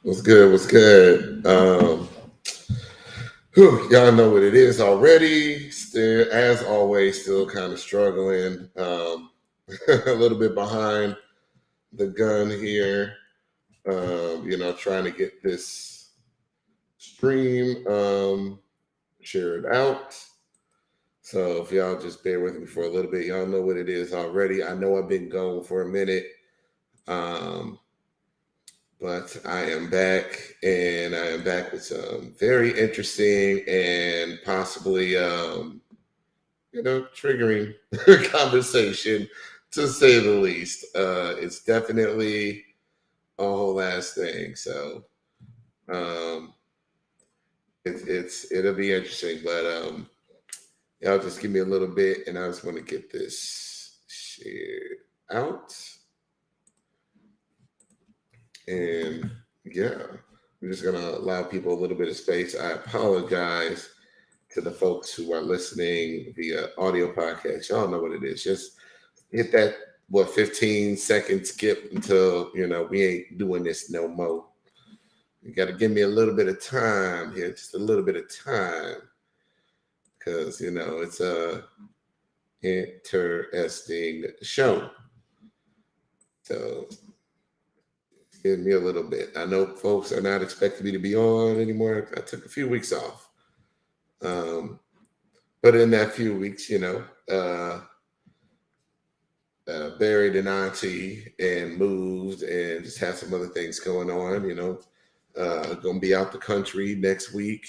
What's good? What's good? Y'all know what it is already. Still, as always, still kind of struggling. A little bit behind the gun here. Trying to get this stream shared out. So if y'all just bear with me for a little bit, y'all know what it is already. I know I've been gone for a minute. But I am back, and I am back with some very interesting and possibly, triggering conversation, to say the least. It's definitely a whole ass thing. So, it'll be interesting. But y'all just give me a little bit, and I just want to get this shared out. And yeah, I'm just going to allow people a little bit of space. I apologize to the folks who are listening via audio podcast. Y'all know what it is. Just hit that, 15-second skip until, we ain't doing this no more. You got to give me a little bit of time here, just a little bit of time. Because, it's a interesting show. So give me a little bit. I know folks are not expecting me to be on anymore. I took a few weeks off. But in that few weeks, buried an auntie and moved and just had some other things going on, going to be out the country next week.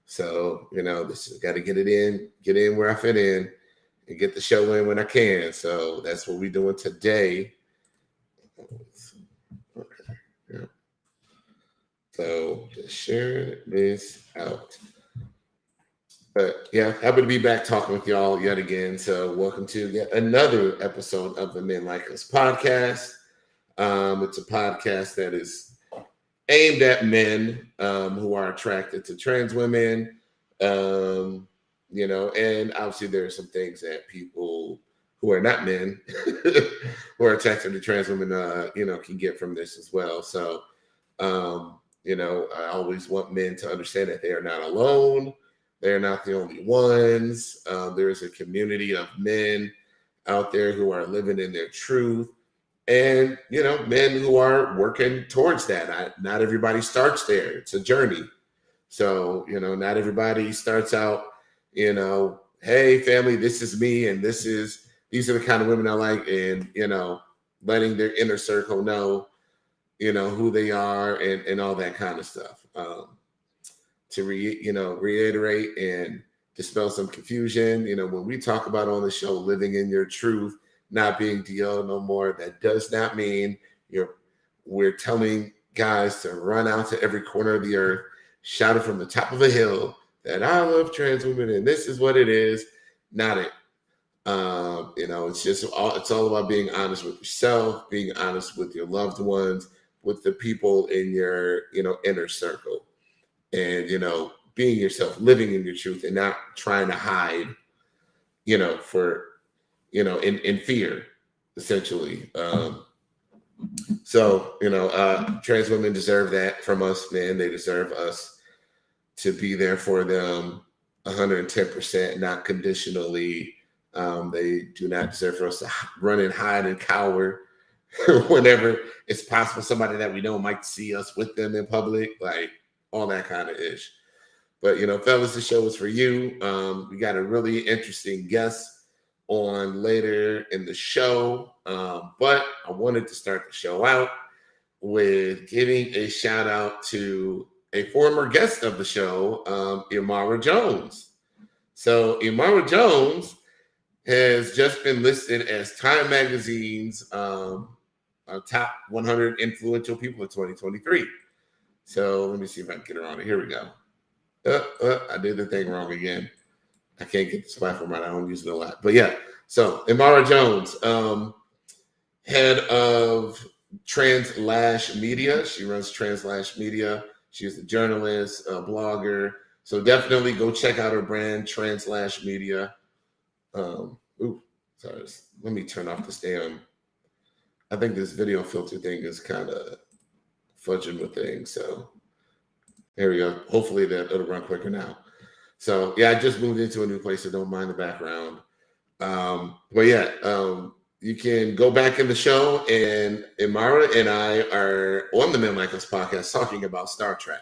So, this got to get in where I fit in and get the show in when I can. So that's what we're doing today. So just sharing this out. But yeah, happy to be back talking with y'all yet again. So welcome to yet another episode of the Men Like Us podcast. It's a podcast that is aimed at men who are attracted to trans women. And obviously there are some things that people who are not men who are attracted to trans women, can get from this as well. So, I always want men to understand that they are not alone. They're not the only ones. There is a community of men out there who are living in their truth, and men who are working towards that. Not everybody starts there. It's a journey. So not everybody starts out, hey family, this is me, and these are the kind of women I like, and letting their inner circle know who they are and all that kind of stuff. To reiterate and dispel some confusion, when we talk about on the show living in your truth, not being DL no more, that does not mean we're telling guys to run out to every corner of the earth, shout it from the top of a hill that I love trans women and this is what it is. Not it. It's all about being honest with yourself, being honest with your loved ones, with the people in your inner circle, and being yourself, living in your truth, and not trying to hide for in fear, essentially. Trans women deserve that from us, men. They deserve us to be there for them 110%, not conditionally. They do not deserve for us to run and hide and cower whenever it's possible. Somebody that we know might see us with them in public, like all that kind of ish. But fellas, the show is for you. We got a really interesting guest on later in the show, but I wanted to start the show out with giving a shout out to a former guest of the show, Amara Jones. So Amara Jones has just been listed as Time Magazine's top 100 influential people of 2023. So let me see if I can get her on it. Here we go. I did the thing wrong again. I can't get this platform right. I don't use it a lot. But yeah, so Amara Jones, head of Translash Media. She runs Translash Media. She's a journalist, a blogger. So definitely go check out her brand, Translash Media. Sorry. Let me turn off this damn. I think this video filter thing is kind of fudging with things. So there we go. Hopefully it'll run quicker now. So yeah, I just moved into a new place, so don't mind the background. But yeah, you can go back in the show, and Amara and I are on the Men Like Us podcast talking about Star Trek.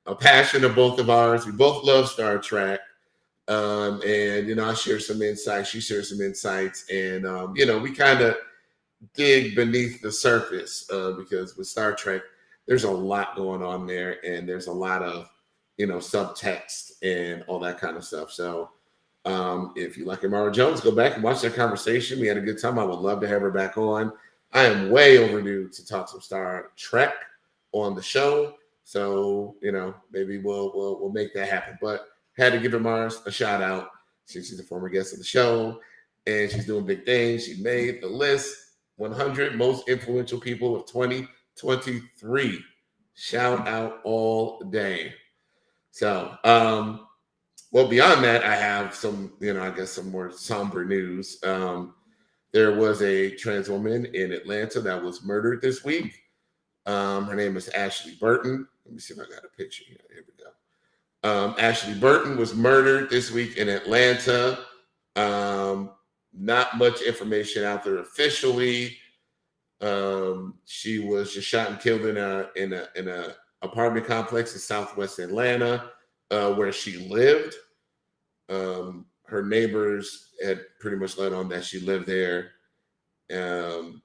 A passion of both of ours. We both love Star Trek. And I share some insights, she shares some insights, and we kind of dig beneath the surface because with Star Trek, there's a lot going on there, and there's a lot of subtext and all that kind of stuff. So if you like Amara Jones, go back and watch that conversation. We had a good time. I would love to have her back on. I am way overdue to talk some Star Trek on the show. So, maybe we'll make that happen. But had to give Amara a shout out since she's a former guest of the show and she's doing big things. She made the list 100 most influential people of 2023. Shout out all day. So, well, beyond that, I have some, I guess some more somber news. There was a trans woman in Atlanta that was murdered this week. Her name is Ashley Burton. Let me see if I got a picture here. Here we go. Ashley Burton was murdered this week in Atlanta. Not much information out there officially. She was just shot and killed in a apartment complex in Southwest Atlanta, where she lived. Her neighbors had pretty much let on that she lived there.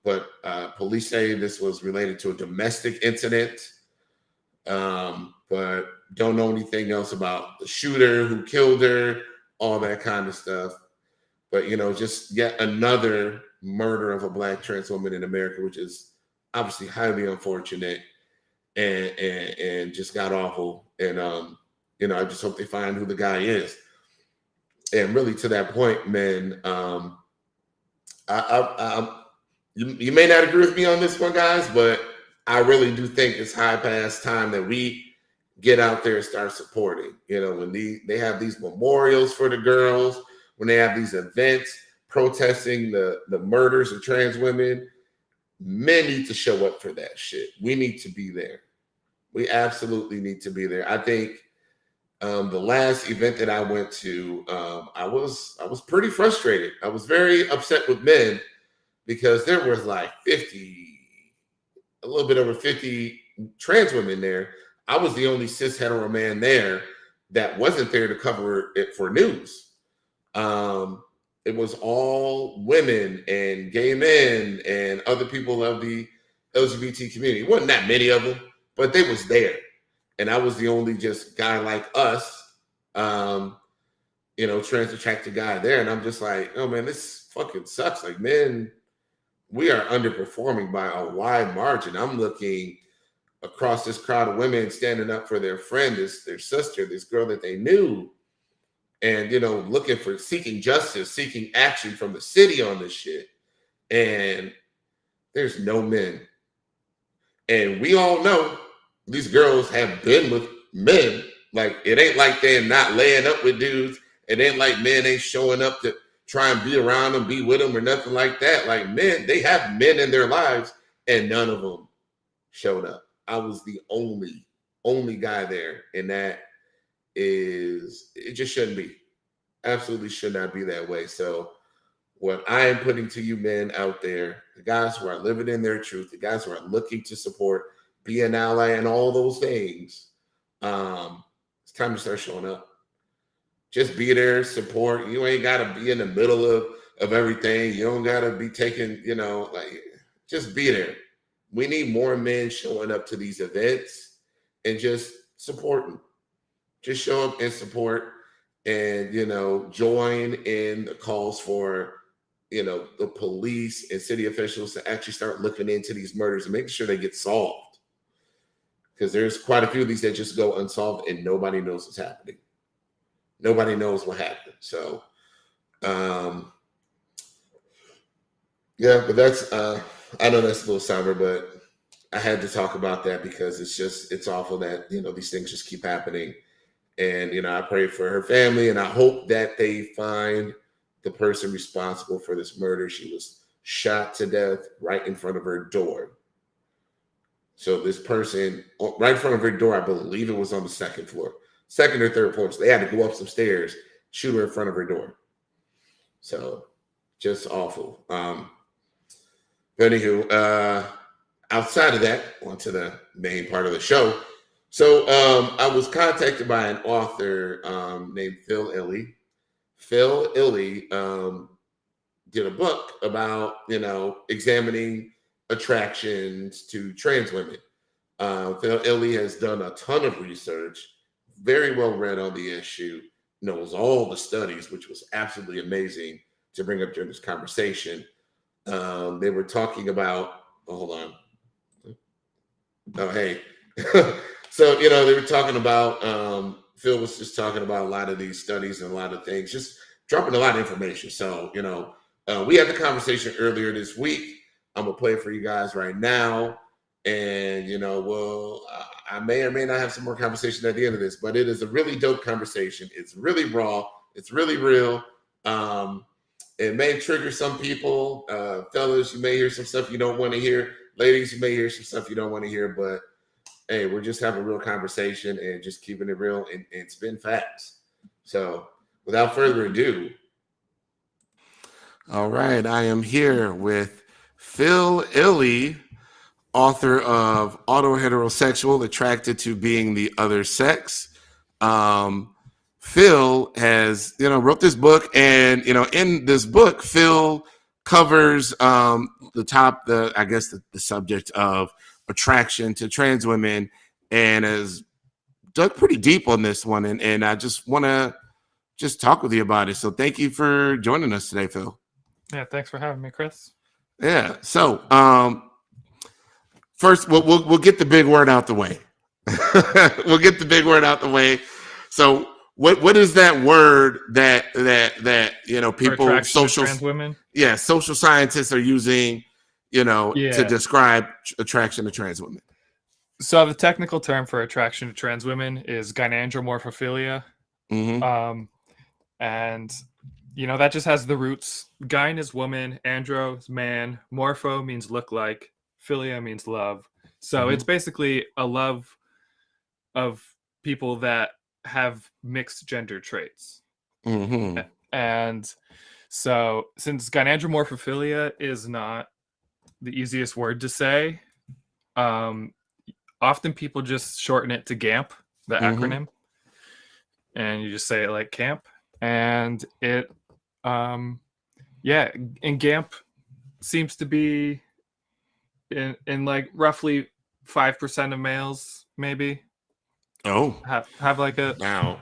But police say this was related to a domestic incident. But don't know anything else about the shooter who killed her, all that kind of stuff. But, just yet another murder of a Black trans woman in America, which is obviously highly unfortunate and just got awful. And, I just hope they find who the guy is. And really to that point, man, you may not agree with me on this one, guys, but I really do think it's high past time that we get out there and start supporting. When they have these memorials for the girls, when they have these events protesting the murders of trans women, men need to show up for that shit. We need to be there. We absolutely need to be there. I think the last event that I went to, I was pretty frustrated. I was very upset with men because there was like a little bit over 50 trans women there. I was the only cis hetero man there that wasn't there to cover it for news. It was all women and gay men and other people of the LGBT community. It wasn't that many of them, but they was there. And I was the only just guy like us, trans attracted guy there. And I'm just like, oh man, this fucking sucks. Like, men, we are underperforming by a wide margin. I'm looking across this crowd of women standing up for their friend, their sister, this girl that they knew. And, looking for seeking justice, seeking action from the city on this shit. And there's no men. And we all know these girls have been with men. Like, it ain't like they're not laying up with dudes. It ain't like men ain't showing up to try and be around them, be with them or nothing like that. Like, men, they have men in their lives and none of them showed up. I was the only guy there. And it just shouldn't be. Absolutely should not be that way. So what I am putting to you men out there, the guys who are living in their truth, the guys who are looking to support, be an ally and all those things, it's time to start showing up. Just be there, support. You ain't got to be in the middle of everything. You don't got to be taking, just be there. We need more men showing up to these events and just supporting. Just show up and support and, join in the calls for, the police and city officials to actually start looking into these murders and making sure they get solved. Because there's quite a few of these that just go unsolved and nobody knows what's happening. Nobody knows what happened. So, yeah, but that's, I know that's a little somber, but I had to talk about that because it's awful that, these things just keep happening. And, I pray for her family and I hope that they find the person responsible for this murder. She was shot to death right in front of her door. So this person right in front of her door, I believe it was on the second floor, second or third floor. So they had to go up some stairs, shoot her in front of her door. So just awful. But anywho, outside of that, on to the main part of the show. So I was contacted by an author named Phil Illy. Phil Illy did a book about, examining attractions to trans women. Phil Illy has done a ton of research, very well read on the issue, knows all the studies, which was absolutely amazing to bring up during this conversation. They were talking about, hold on. Oh, hey. So, they were talking about, Phil was just talking about a lot of these studies and a lot of things, just dropping a lot of information. So, we had the conversation earlier this week. I'm going to play it for you guys right now. And, I may or may not have some more conversation at the end of this, but it is a really dope conversation. It's really raw. It's really real. It may trigger some people. Fellas, you may hear some stuff you don't want to hear. Ladies, you may hear some stuff you don't want to hear, but hey, we're just having a real conversation and just keeping it real and spin facts. So without further ado. All right, I am here with Phil Illy, author of Auto-Heterosexual, Attracted to Being the Other Sex. Phil has, wrote this book, and, in this book, Phil covers the subject of attraction to trans women, and has dug pretty deep on this one. And I just want to talk with you about it. So thank you for joining us today, Phil. Yeah, thanks for having me, Chris. Yeah. So first, we'll get the big word out the way. We'll get the big word out the way. So what is that word that people, social trans women? Yeah, social scientists are using, to describe attraction to trans women? So the technical term for attraction to trans women is gynandromorphophilia. Mm-hmm. And that just has the roots. Gyn is woman, andro is man, morpho means look like, philia means love. So it's basically a love of people that have mixed gender traits. Mm-hmm. And so since gynandromorphophilia is not the easiest word to say, often people just shorten it to GAMP, the acronym, and you just say it like camp. And it and GAMP seems to be in like roughly 5% of males, maybe. Have like a now,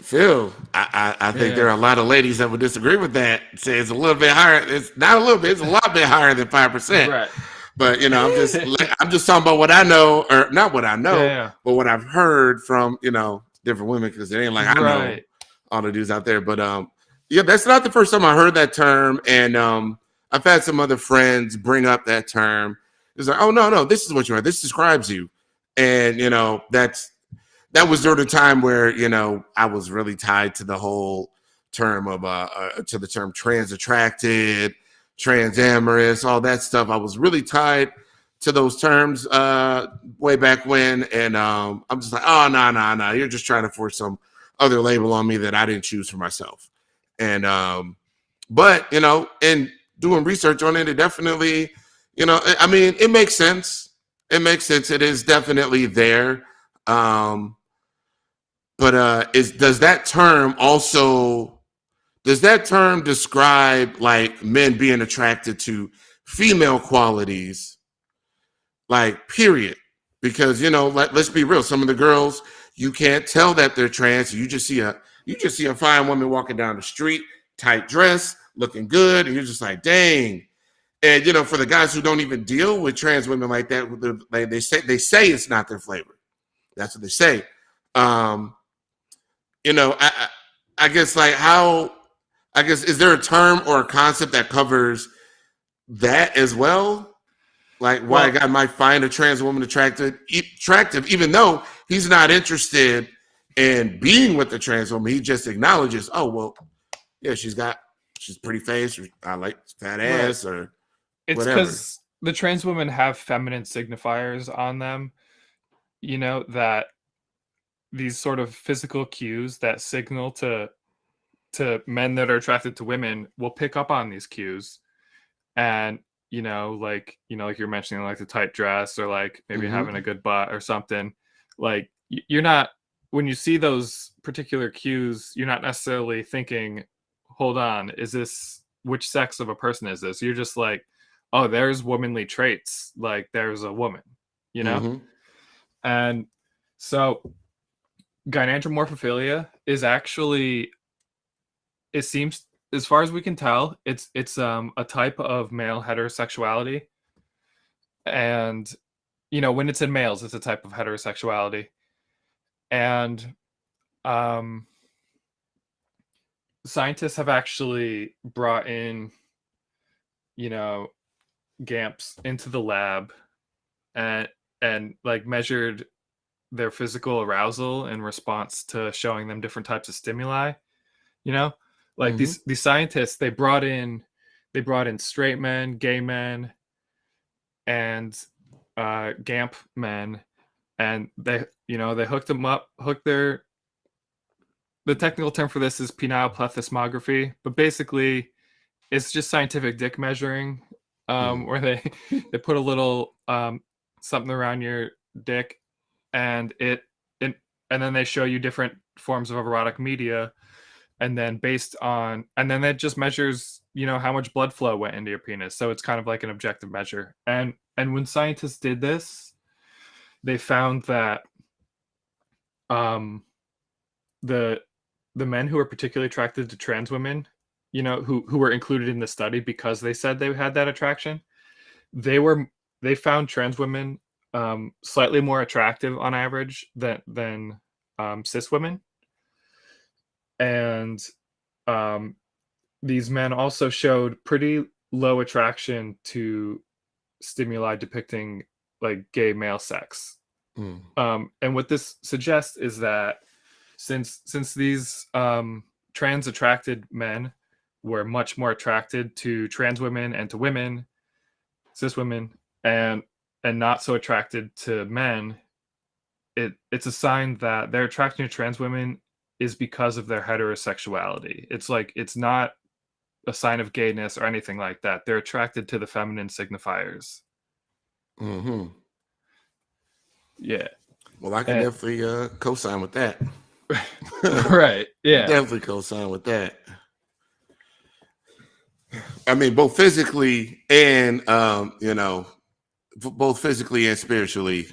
Phil. I think there are a lot of ladies that would disagree with that. Say it's a little bit higher. It's not a little bit. It's a lot bit higher than 5%. Right. But I'm just talking about what I know, or not what I know, but what I've heard from different women, because it ain't like I know all the dudes out there. But that's not the first time I heard that term, and I've had some other friends bring up that term. It's like, oh no, this is what you are. This describes you, and that was during the time where I was really tied to the whole term of to the term trans attracted, trans amorous, all that stuff. I was really tied to those terms way back when, and I'm just like, oh no, you're just trying to force some other label on me that I didn't choose for myself. And but in doing research on it, it definitely, it makes sense. It makes sense. It is definitely there. But does that term describe like men being attracted to female qualities, like period? Because let's be real, some of the girls, you can't tell that they're trans. You just see a fine woman walking down the street, tight dress, looking good, and you're just like, dang. And for the guys who don't even deal with trans women like that, they say it's not their flavor. That's what they say. I guess is there a term or a concept that covers that as well? Like why a guy might find a trans woman attractive, even though he's not interested in being with the trans woman. He just acknowledges, oh, well, yeah, she's pretty face, or I like fat ass, or it's whatever. because the trans women have feminine signifiers on them, that these sort of physical cues that signal to men that are attracted to women will pick up on these cues. And like you're mentioning, like the tight dress, or like maybe having a good butt or something. Like you're not, when you see those particular cues, you're not necessarily thinking, hold on, is this, which sex of a person is this? You're just like, oh, there's womanly traits, like there's a woman, and so gynandromorphophilia is actually, it seems, as far as we can tell, it's a type of male heterosexuality. And when it's in males, it's a type of heterosexuality. And scientists have actually brought in GAMPs into the lab and like measured their physical arousal in response to showing them different types of stimuli. Like these scientists, they brought in straight men, gay men, and GAMP men, and they hooked them up, the technical term for this is penile plethysmography, but basically it's just scientific dick measuring, where they put a little something around your dick, and and then they show you different forms of erotic media, and then that just measures how much blood flow went into your penis. So it's kind of like an objective measure. And when scientists did this, they found that the men who were particularly attracted to trans women, who were included in the study because they said they had that attraction, they found trans women slightly more attractive on average than cis women. And these men also showed pretty low attraction to stimuli depicting like gay male sex. And what this suggests is that since these trans attracted men were much more attracted to trans women and to women, cis women, and not so attracted to men, it's a sign that their attraction to trans women is because of their heterosexuality. It's like, it's not a sign of gayness or anything like that. They're attracted to the feminine signifiers. Yeah. Well, I can definitely co-sign with that. Right. Yeah. Definitely co-sign with that. I mean, both physically and both physically and spiritually,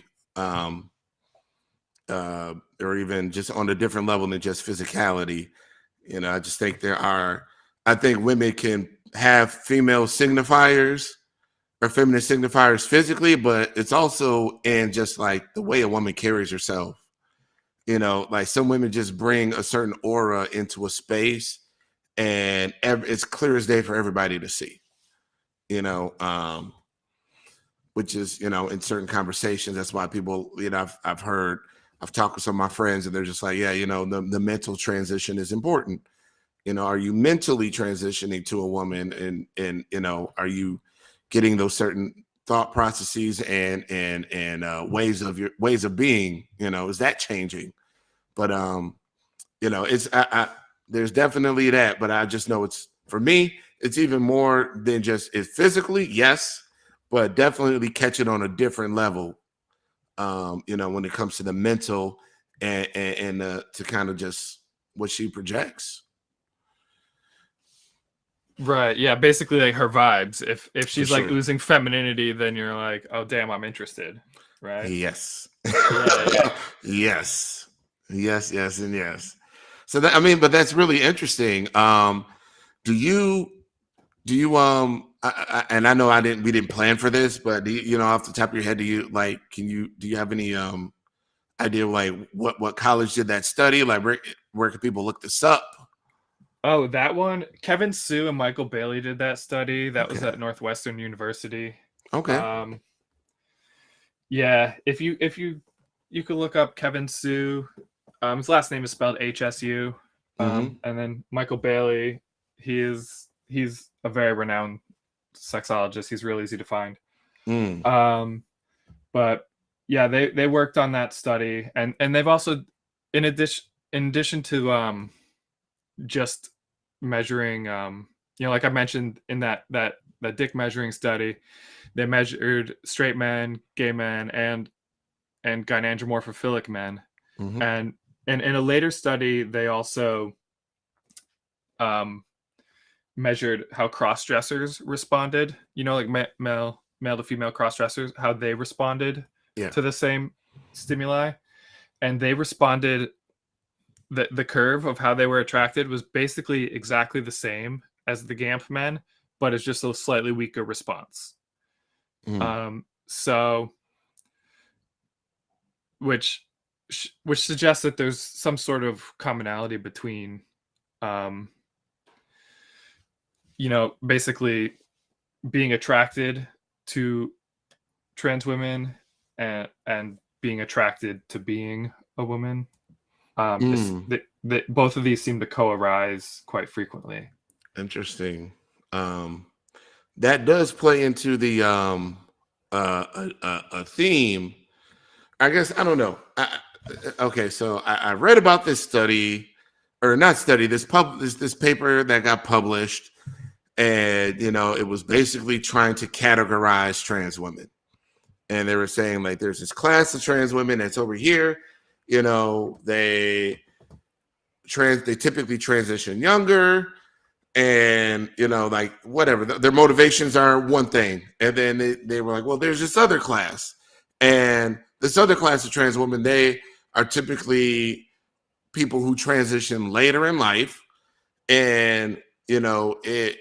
or even just on a different level than just physicality. I just think I think women can have female signifiers or feminine signifiers physically, but it's also in just like the way a woman carries herself. Like some women just bring a certain aura into a space, and it's clear as day for everybody to see. Which is, in certain conversations, that's why people, I've talked with some of my friends, and they're just like, yeah, the mental transition is important. Are you mentally transitioning to a woman, and are you getting those certain thought processes and ways of being, is that changing? But it's there's definitely that, but I just know for me, it's even more than just it physically, yes, but definitely catch it on a different level. When it comes to the mental and to kind of just what she projects. Right. Yeah. Basically, like her vibes. If she's For like sure. oozing femininity, then you're like, oh damn, I'm interested. Right. Yes. Yeah. Yes. Yes. Yes. And yes. So but that's really interesting. Do you and I know we didn't plan for this, but do you, off the top of your head, do you have any idea like what college did that study? Like where can people look this up? Oh, that one. Kevin Sue and Michael Bailey did that study. That was at Northwestern University. Okay. Yeah, if you could look up Kevin Sue. His last name is spelled HSU. And then Michael Bailey, he's a very renowned sexologist. He's real easy to find. But yeah, they worked on that study, and they've also, in addition to just measuring, like I mentioned in that dick measuring study, they measured straight men, gay men, and gynandromorphophilic men. Mm-hmm. And in a later study, they also measured how cross-dressers responded, like male to female cross-dressers, how they responded Yeah. to the same stimuli. And they responded, the curve of how they were attracted was basically exactly the same as the GAMP men, but it's just a slightly weaker response. So which suggests that there's some sort of commonality between basically being attracted to trans women and being attracted to being a woman. Both of these seem to co-arise quite frequently. Interesting. That does play into the a theme. I guess I don't know. Okay, so I read about this study, or not study, this paper that got published, and it was basically trying to categorize trans women, and they were saying like there's this class of trans women that's over here. They typically transition younger, and like whatever their motivations are one thing, and then they were like, well, there's this other class, and this other class of trans women, they are typically people who transition later in life, and it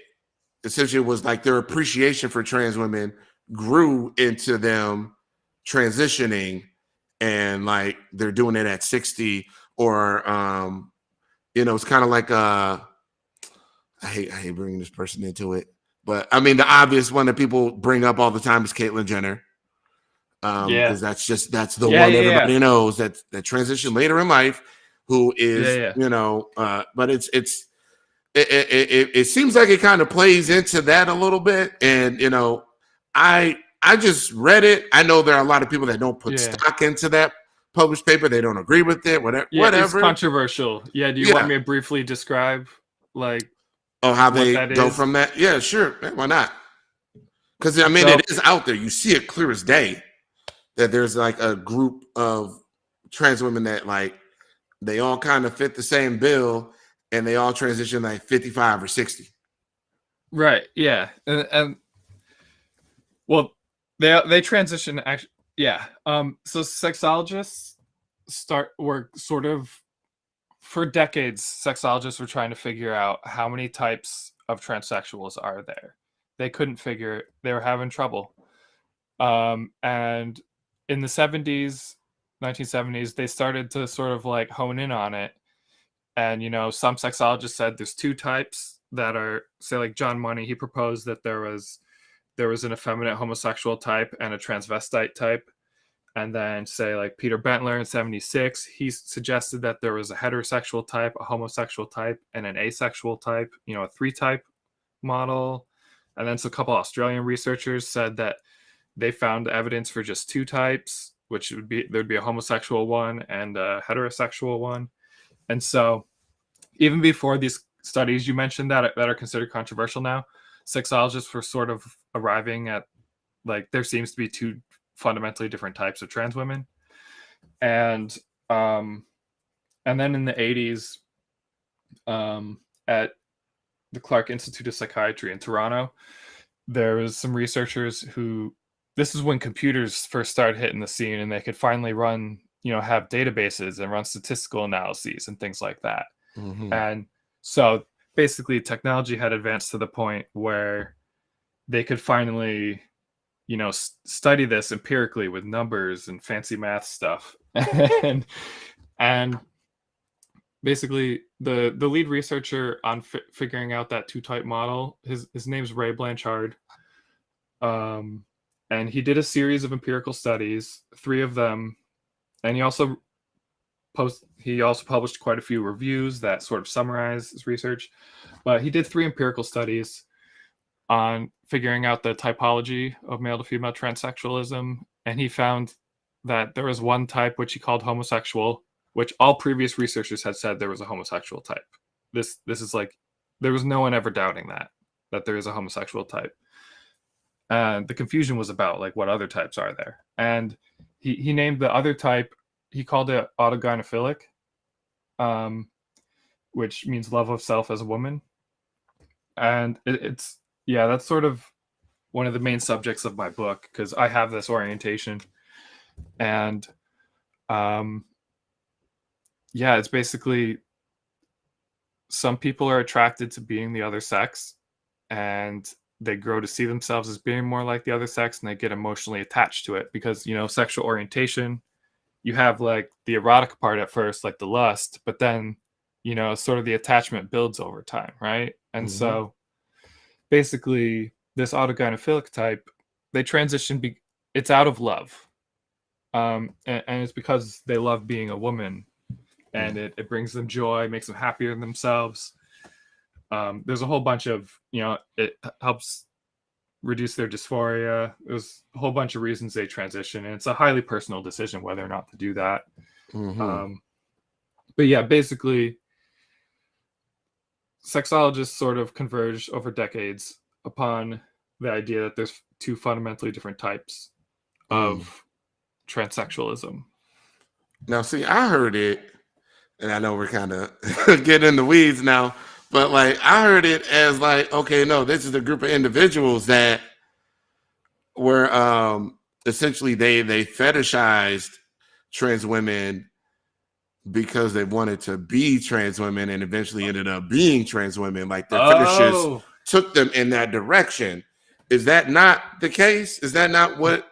essentially was like their appreciation for trans women grew into them transitioning, and like they're doing it at 60, or it's kind of like I hate bringing this person into it, but I mean the obvious one that people bring up all the time is Caitlyn Jenner, because that's the one everybody knows that transition later in life, who is but it seems like it kind of plays into that a little bit, and I just read it. I know there are a lot of people that don't put stock into that published paper. They don't agree with it. Whatever. It's controversial. Do you want me to briefly describe how they go from that? Yeah, sure. Why not? Because I mean, it is out there. You see it clear as day that there's like a group of trans women that like they all kind of fit the same bill, and they all transition like 55 or 60. Right. Yeah. And well, they transition actually. Yeah. So sexologists were sort of, for decades, sexologists were trying to figure out how many types of transsexuals are there. They couldn't figure it. They were having trouble. And in the 1970s, they started to sort of like hone in on it. And, some sexologists said there's two types that are, say, like John Money, he proposed that there was an effeminate homosexual type and a transvestite type. And then, say, like Peter Bentler in 1976, he suggested that there was a heterosexual type, a homosexual type, and an asexual type, a three-type model. And then a couple Australian researchers said that they found evidence for just two types, which there'd be a homosexual one and a heterosexual one. And so even before these studies you mentioned that are considered controversial now, sexologists were sort of arriving at like there seems to be two fundamentally different types of trans women. And then in the 80s, at the Clark Institute of Psychiatry in Toronto, there was some researchers who, this is when computers first started hitting the scene, and they could finally run, have databases and run statistical analyses and things like that. Mm-hmm. And so basically technology had advanced to the point where they could finally, study this empirically with numbers and fancy math stuff. and basically the lead researcher on figuring out that two-type model, his name's Ray Blanchard. And he did a series of empirical studies, 3 of them, and he also published quite a few reviews that sort of summarize his research. But he did 3 empirical studies on figuring out the typology of male to female transsexualism, and he found that there was one type which he called homosexual, which all previous researchers had said there was a homosexual type. This is like, there was no one ever doubting that there is a homosexual type. And the confusion was about like what other types are there. And he named the other type, he called it autogynephilic, which means love of self as a woman. And it's that's sort of one of the main subjects of my book, because I have this orientation. And it's basically, some people are attracted to being the other sex, and they grow to see themselves as being more like the other sex, and they get emotionally attached to it because, sexual orientation, you have like the erotic part at first, like the lust, but then, sort of the attachment builds over time, right? And so basically this autogynephilic type, they transition, it's out of love. And it's because they love being a woman, and it brings them joy, makes them happier in themselves. There's a whole bunch of, it helps reduce their dysphoria. There's a whole bunch of reasons they transition, and it's a highly personal decision whether or not to do that. But yeah, basically, sexologists sort of converged over decades upon the idea that there's two fundamentally different types of transsexualism. Now, see, I heard it, and I know we're kind of getting in the weeds now, but like I heard it as like, okay, no, this is a group of individuals that were essentially they fetishized trans women because they wanted to be trans women, and eventually ended up being trans women. Like their fetishes took them in that direction. Is that not the case? Is that not what?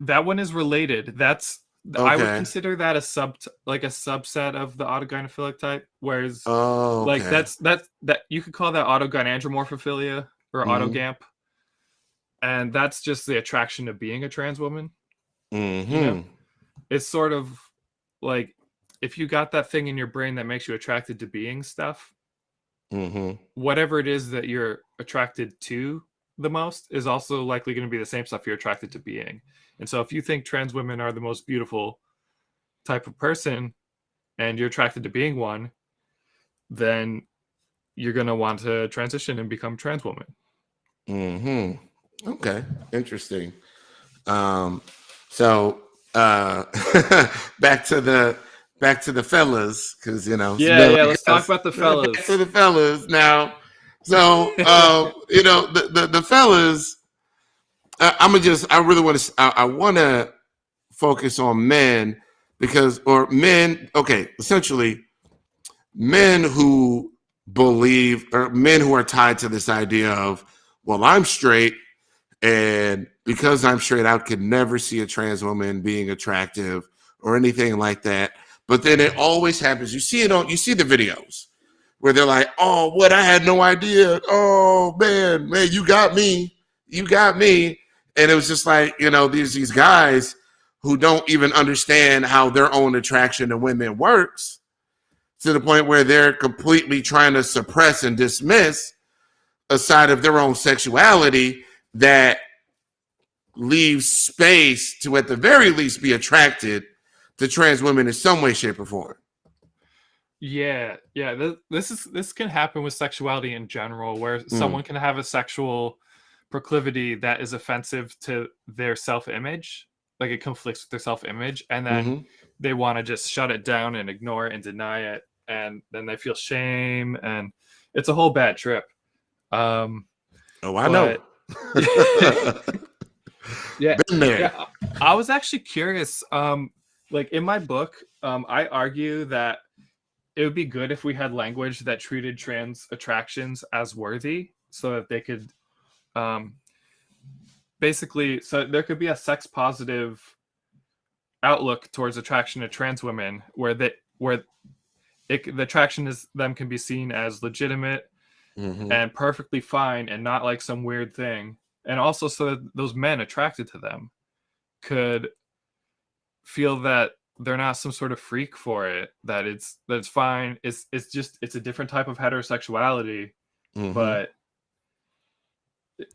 That one is related. That's okay. I would consider that a subset of the autogynephilic type. Whereas, like that you could call that autogynandromorphophilia or autogamp, and that's just the attraction to being a trans woman. It's sort of like if you got that thing in your brain that makes you attracted to being stuff, whatever it is that you're attracted to the most is also likely going to be the same stuff you're attracted to being. And so if you think trans women are the most beautiful type of person and you're attracted to being one, then you're going to want to transition and become a trans woman. Okay, interesting. So back to the fellas, because let's talk about the fellas. Back to the fellas now. So the fellas, I want to focus on men essentially men who believe, or men who are tied to this idea of, well, I'm straight, and because I'm straight, I could never see a trans woman being attractive or anything like that. But then it always happens. You see the videos where they're like, oh, what? I had no idea. Oh, man, you got me. And it was just like, these guys who don't even understand how their own attraction to women works, to the point where they're completely trying to suppress and dismiss a side of their own sexuality that leaves space to, at the very least, be attracted to trans women in some way, shape, or form. Yeah. This can happen with sexuality in general, where someone can have a sexual proclivity that is offensive to their self-image, like it conflicts with their self-image, and then they want to just shut it down and ignore it and deny it, and then they feel shame, and it's a whole bad trip. I know. Been there. Yeah, I was actually curious. Like in my book, I argue that it would be good if we had language that treated trans attractions as worthy, so that they could basically, so there could be a sex positive outlook towards attraction to trans women, where the attraction is them can be seen as legitimate and perfectly fine, and not like some weird thing. And also so that those men attracted to them could feel that they're not some sort of freak for it, that it's fine. It's a different type of heterosexuality, but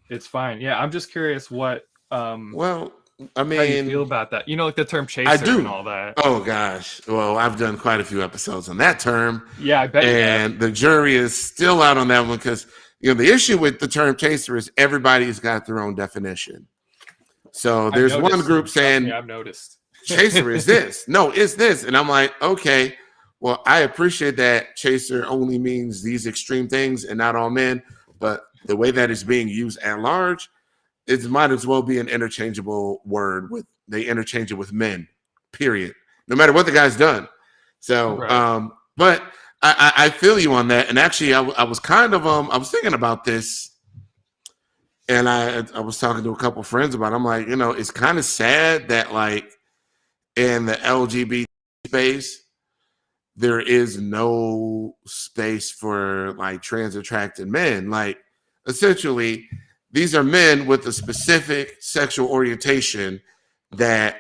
it's fine. Yeah, I'm just curious what Well, I how you feel mean, about that. You know, like the term I chaser and do. all that. Oh gosh. Well, I've done quite a few episodes on that term, Yeah, I bet you have. and the jury is still out on that one because the issue with the term chaser is everybody's got their own definition. So I've there's one noticed. group Trust me, saying I've noticed. chaser is this. No, it's this. And I'm like, okay, well, I appreciate that chaser only means these extreme things and not all men, but the way that it's being used at large, it might as well be an interchangeable word they interchange it with men, period. No matter what the guy's done. So, Right. but I feel you on that. And actually, I was kind of I was thinking about this, and I was talking to a couple friends about it. I'm like, it's kind of sad that like in the LGBT space, there is no space for like trans attracted men. Like essentially, these are men with a specific sexual orientation that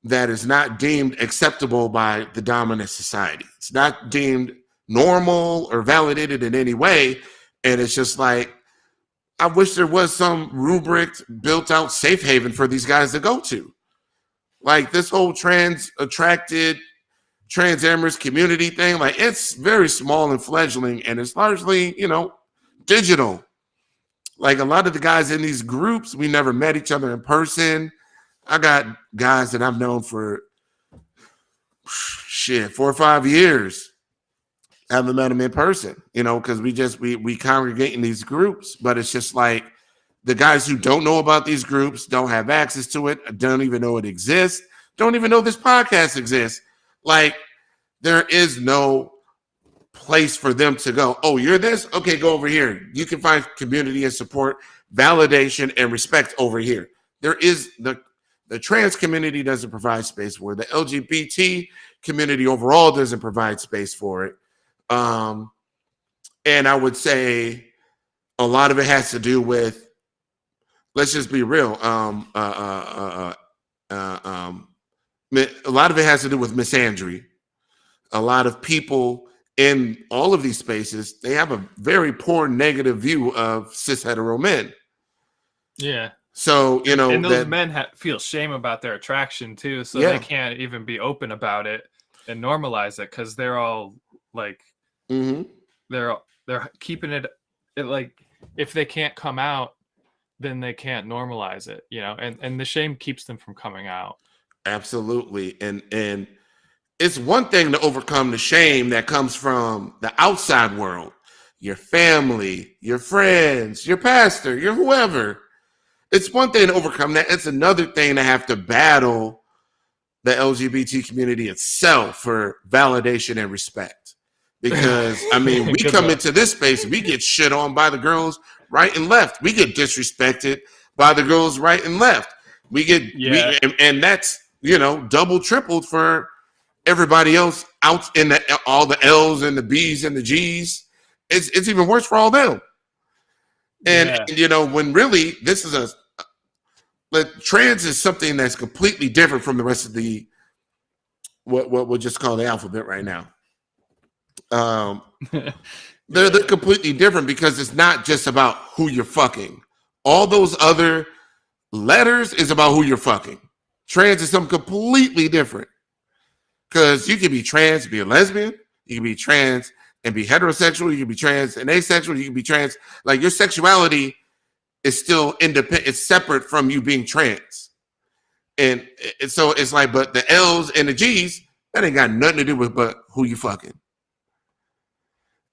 is not deemed acceptable by the dominant society. It's not deemed normal or validated in any way. And it's just like, I wish there was some rubric built out safe haven for these guys to go to. Like this whole trans attracted, trans amorous community thing, like it's very small and fledgling, and it's largely, digital. Like a lot of the guys in these groups, we never met each other in person. I got guys that I've known for 4 or 5 years. I haven't met them in person, because we congregate in these groups, but it's just like the guys who don't know about these groups, don't have access to it, don't even know it exists, don't even know this podcast exists. Like there is no place for them to go. Oh, you're this? Okay, go over here. You can find community and support, validation and respect over here. There is the trans community doesn't provide space for it. The LGBT community overall doesn't provide space for it. And I would say a lot of it has to do with, let's just be real. A lot of it has to do with misandry. A lot of people in all of these spaces, they have a very poor negative view of cis hetero men. Yeah. So, and those men feel shame about their attraction too. So Yeah. they can't even be open about it and normalize it because they're all like, they're keeping it like, if they can't come out, then they can't normalize it, and the shame keeps them from coming out. Absolutely. And it's one thing to overcome the shame that comes from the outside world, your family, your friends, your pastor, your whoever. It's one thing to overcome that. It's another thing to have to battle the LGBT community itself for validation and respect. Because, I mean, we come into this space, we get shit on by the girls right and left. We get disrespected by the girls right and left. We get, and that's, double, tripled for everybody else out in all the L's and the B's and the G's. It's even worse for all them. And, when really this is trans is something that's completely different from the rest of the, what we'll just call the alphabet right now. They're completely different because it's not just about who you're fucking. All those other letters is about who you're fucking. Trans is something completely different. Because you can be trans, be a lesbian, you can be trans and be heterosexual, you can be trans and asexual, you can be trans. Like your sexuality is still independent, it's separate from you being trans. And so it's like, but the L's and the G's, that ain't got nothing to do with but who you fucking.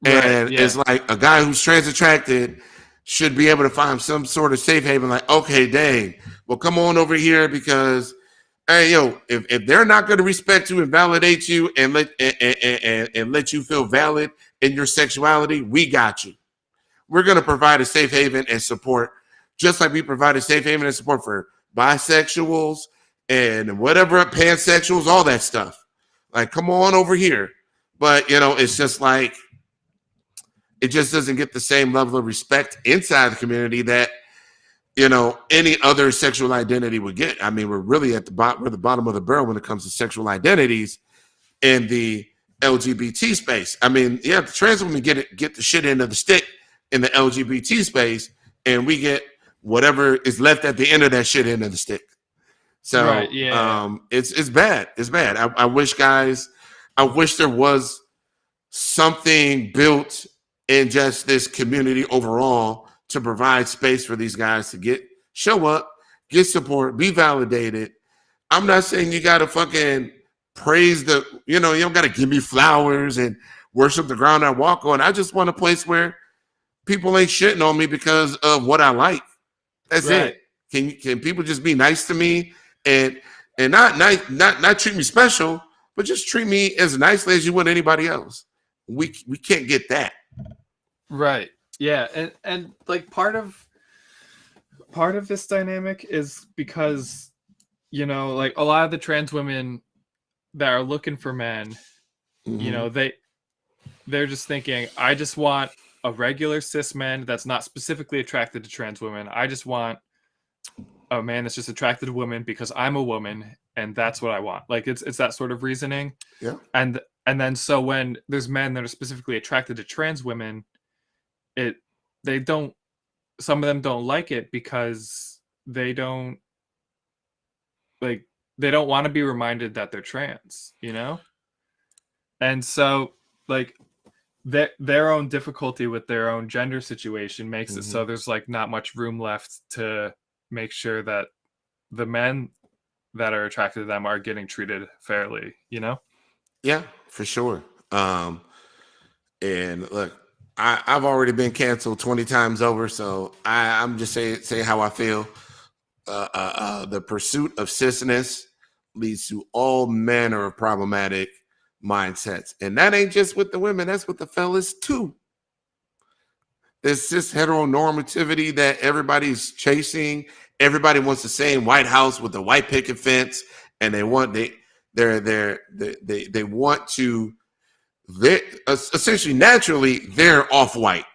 And it's like a guy who's trans attracted should be able to find some sort of safe haven, like, okay, dang, well, come on over here because, hey, if they're not going to respect you and validate you and let you feel valid in your sexuality, we got you. We're going to provide a safe haven and support, just like we provide a safe haven and support for bisexuals and whatever, pansexuals, all that stuff. Like, come on over here. But, it's just like, it just doesn't get the same level of respect inside the community that, any other sexual identity would get. I mean, we're really at the bottom, we're the bottom of the barrel when it comes to sexual identities in the LGBT space. I mean, the trans women get the shit end of the stick in the LGBT space and we get whatever is left at the end of that shit end of the stick. So Right, yeah. It's bad. It's bad. I wish there was something built in just this community overall to provide space for these guys to show up, get support, be validated. I'm not saying you gotta fucking praise you don't gotta give me flowers and worship the ground I walk on. I just want a place where people ain't shitting on me because of what I like. That's Right. it. Can people just be nice to me and not treat me special, but just treat me as nicely as you would anybody else? We can't get that. Right. Yeah. And like part of this dynamic is because, like a lot of the trans women that are looking for men, they're just thinking, I just want a regular cis man that's not specifically attracted to trans women. I just want a man that's just attracted to women because I'm a woman and that's what I want. Like it's that sort of reasoning. Yeah. And then so when there's men that are specifically attracted to trans women, some of them don't like it because they don't want to be reminded that they're trans, And so like their own difficulty with their own gender situation makes it so there's like not much room left to make sure that the men that are attracted to them are getting treated fairly, Yeah, for sure. And look, I've already been canceled 20 times over, so I'm just saying how I feel. The pursuit of cisness leads to all manner of problematic mindsets, and that ain't just with the women, that's with the fellas too. There's this heteronormativity that everybody's chasing. Everybody wants the same White House with the white picket fence, and they want essentially naturally they're off-white.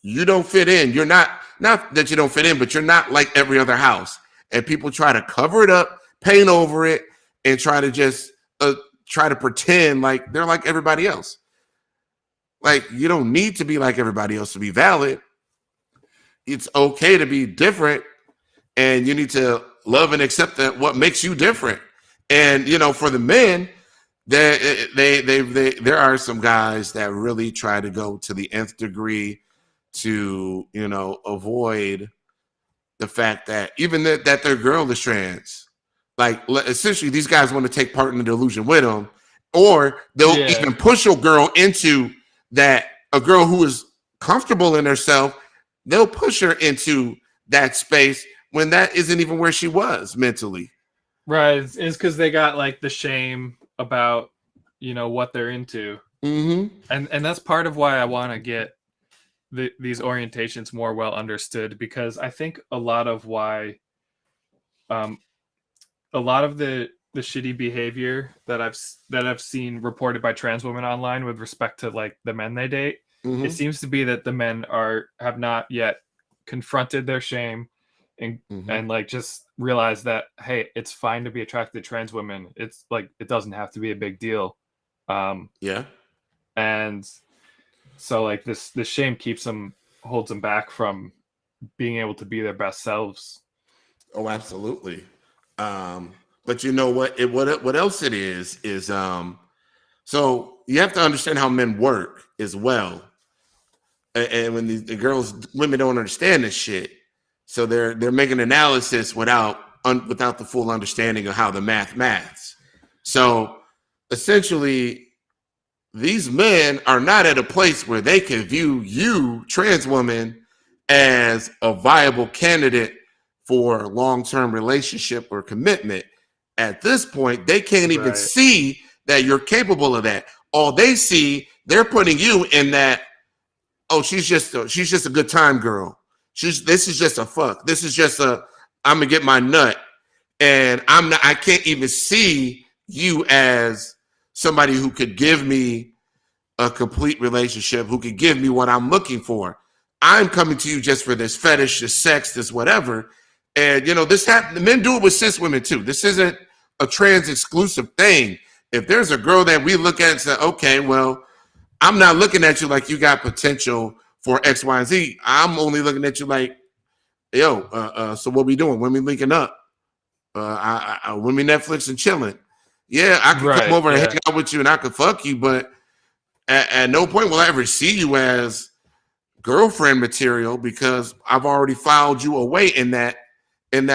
You don't fit in. You're not that you don't fit in, but you're not like every other house. And people try to cover it up, paint over it, and try to pretend like they're like everybody else. Like, you don't need to be like everybody else to be valid. It's okay to be different, and you need to love and accept that what makes you different. And for the men, there are some guys that really try to go to the nth degree to avoid the fact that even that their girl is trans. Like, essentially, these guys want to take part in the delusion with them, or they'll even push a girl into that. A girl who is comfortable in herself, they'll push her into that space when that isn't even where she was mentally. Right. It's because they got like the shame about what they're into, and that's part of why I want to get these orientations more well understood, because I think a lot of why a lot of the shitty behavior that I've seen reported by trans women online with respect to like the men they date, it seems to be that the men have not yet confronted their shame and like just realize that, hey, it's fine to be attracted to trans women. It's like, it doesn't have to be a big deal. And so like this shame holds them back from being able to be their best selves. Oh, absolutely. But you know what? What else it is so you have to understand how men work as well. And when the women don't understand this shit, so they're making analysis without the full understanding of how the maths. So essentially, these men are not at a place where they can view you, trans woman, as a viable candidate for a long-term relationship or commitment. At this point, they can't even see that you're capable of that. All they see, they're putting you in that, oh, she's just a good time girl. This is just a fuck. This is just I'm gonna get my nut. And I can't even see you as somebody who could give me a complete relationship, who could give me what I'm looking for. I'm coming to you just for this fetish, this sex, this whatever. And this happens. Men do it with cis women too. This isn't a trans exclusive thing. If there's a girl that we look at and say, okay, well, I'm not looking at you like you got potential for X, Y, and Z. I'm only looking at you like, yo, so what we doing? When we linking up? When we Netflix and chilling? Yeah, I could come over and hang out with you and I could fuck you, but at no point will I ever see you as girlfriend material because I've already filed you away in that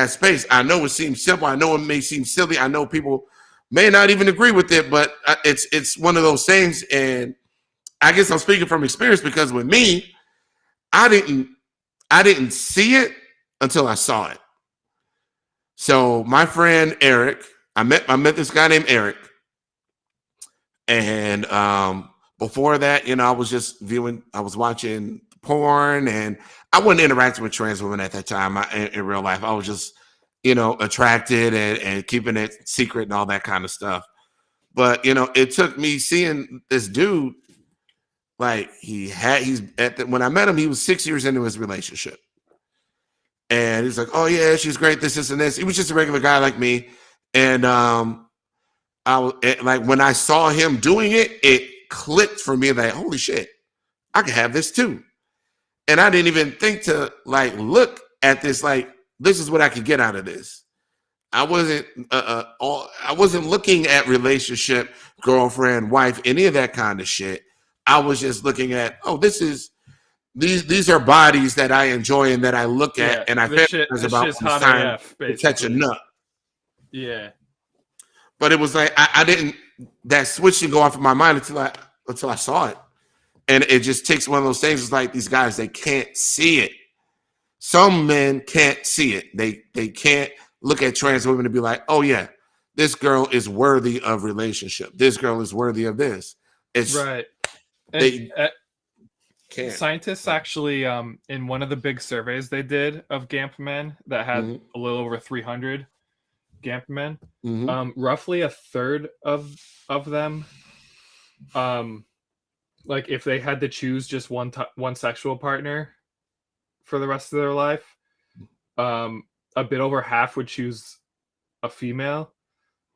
space. I know it seems simple. I know it may seem silly. I know people may not even agree with it, but it's one of those things. And I guess I'm speaking from experience because with me, I didn't see it until I saw it. So my friend Eric, I met this guy named Eric, and before that, I was watching porn, and I wasn't interacting with trans women at that time in real life. I was just, attracted and keeping it secret and all that kind of stuff. But, it took me seeing this dude, like when I met him, he was 6 years into his relationship. And he's like, oh yeah, she's great, this and this. He was just a regular guy like me. And when I saw him doing it, it clicked for me like, holy shit, I could have this too. And I didn't even think to look at this like, this is what I could get out of this. I wasn't looking at relationship, girlfriend, wife, any of that kind of shit. I was just looking at, these are bodies that I enjoy and that I look at and I fantasize about when it's time to catch a nut. Yeah. But it was like I didn't, that switch didn't go off in my mind until I saw it. And it just takes one of those things. It's like these guys, they can't see it. Some men can't see it. They can't look at trans women and be like, oh yeah, this girl is worthy of relationship. This girl is worthy of this. It's right. They can't. Scientists actually, in one of the big surveys they did of GAMP men that had a little over 300 GAMP men, roughly a third of them, like if they had to choose just one sexual partner for the rest of their life, a bit over half would choose a female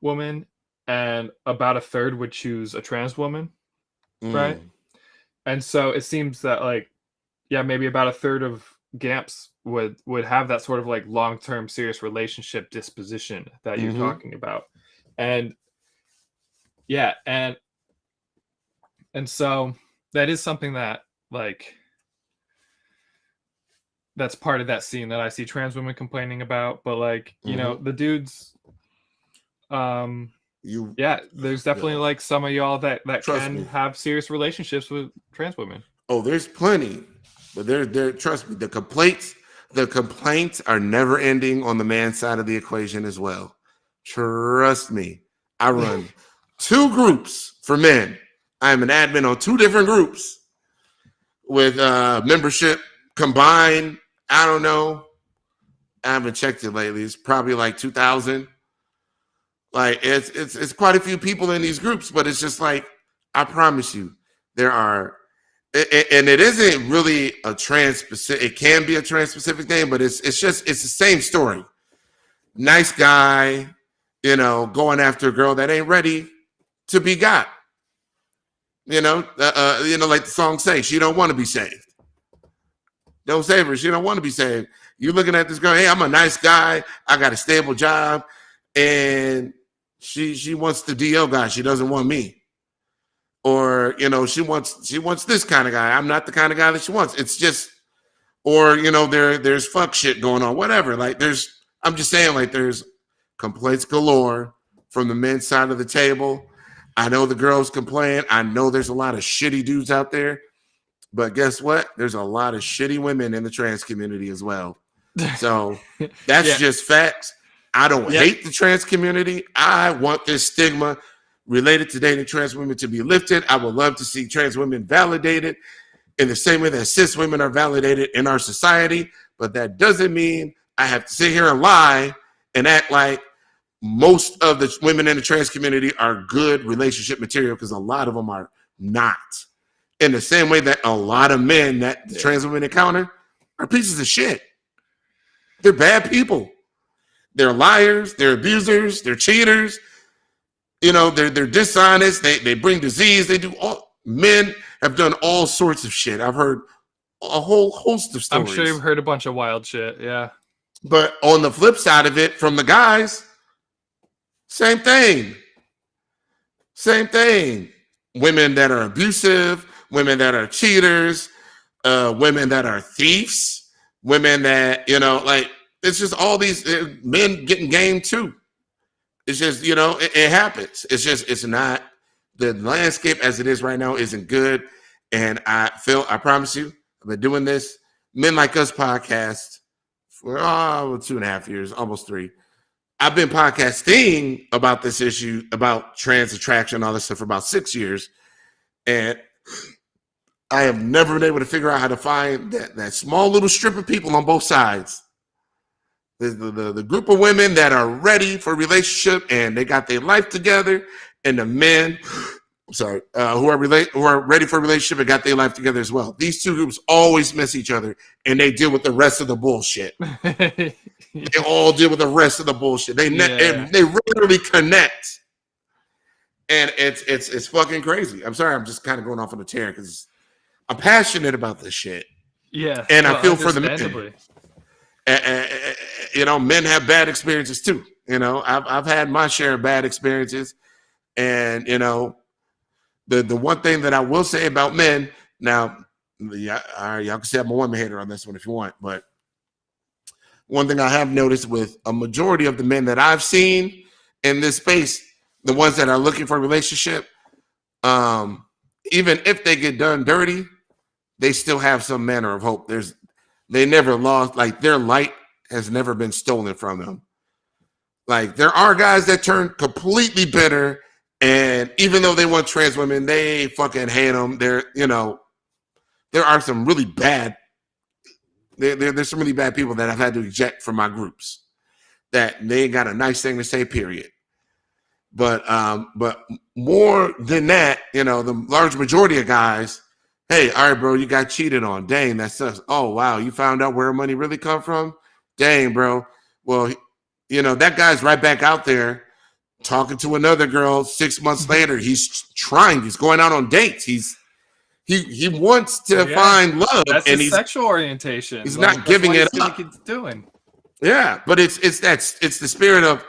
woman, and about a third would choose a trans woman, right? And so it seems that maybe about a third of GAMPs would have that sort of like long-term serious relationship disposition that you're talking about. And yeah, and so that is something that that's part of that scene that I see trans women complaining about. But the dudes, there's definitely some of y'all that can have serious relationships with trans women. Oh, there's plenty, but there. Trust me, the complaints are never ending on the man side of the equation as well. Trust me, I run 2 groups for men. I'm an admin on 2 different groups with membership combined. I don't know. I haven't checked it lately. It's probably like 2,000. It's quite a few people in these groups, but it's just like, I promise you, there are, and it isn't really a trans specific. It can be a trans specific thing, but it's the same story. Nice guy, going after a girl that ain't ready to be got. Like the song say, she don't want to be saved. Don't save her. She don't want to be saved. You're looking at this girl. Hey, I'm a nice guy. I got a stable job, and she wants the DL guy. She doesn't want me. Or she wants this kind of guy. I'm not the kind of guy that she wants. It's just, or there's fuck shit going on. Whatever. I'm just saying, there's complaints galore from the men's side of the table. I know the girls complain. I know there's a lot of shitty dudes out there. But guess what? There's a lot of shitty women in the trans community as well. So that's just facts. I don't hate the trans community. I want this stigma related to dating trans women to be lifted. I would love to see trans women validated in the same way that cis women are validated in our society. But that doesn't mean I have to sit here and lie and act like most of the women in the trans community are good relationship material, because a lot of them are not. In the same way that a lot of men that the trans women encounter are pieces of shit. They're bad people. They're liars. They're abusers. They're cheaters. They're dishonest. They bring disease. Men have done all sorts of shit. I've heard a whole host of I'm stories. sure you've heard a bunch of wild shit. Yeah. But on the flip side of it, from the guys, same thing. Same thing. Women that are abusive, women that are cheaters, women that are thieves, women that, like, it's just all these men getting game too. It's just, it happens. It's not, the landscape as it is right now isn't good. And I promise you, I've been doing this Men Like Us podcast for 2.5 years, almost 3. I've been podcasting about this issue, about trans attraction, all this stuff for about 6 years. And I have never been able to figure out how to find that small little strip of people on both sides. The group of women that are ready for a relationship and they got their life together, and the men, who are ready for a relationship and got their life together as well. These two groups always miss each other, and they deal with the rest of the bullshit. They all deal with the rest of the bullshit. They rarely connect, and it's fucking crazy. I'm sorry, I'm just kind of going off on a tear because I'm passionate about this shit. Yeah, and I feel for the men. Men have bad experiences too. I've had my share of bad experiences, and the one thing that I will say about men now, y'all can say I'm a woman hater on this one if you want, but one thing I have noticed with a majority of the men that I've seen in this space, the ones that are looking for a relationship, even if they get done dirty, they still have some manner of hope. They never lost, like their light has never been stolen from them. Like there are guys that turn completely bitter, and even though they want trans women, they fucking hate them. There are some really bad. There's some really bad people that I've had to eject from my groups that they ain't got a nice thing to say, period. But more than that, the large majority of guys, hey, all right, bro, you got cheated on. Dang, that sucks. Oh, wow, you found out where money really come from? Dang, bro. Well, that guy's right back out there talking to another girl 6 months later. He's trying. He's going out on dates. He wants to find love. That's and his sexual orientation. He's not giving it up. He's doing. Yeah, but it's the spirit of,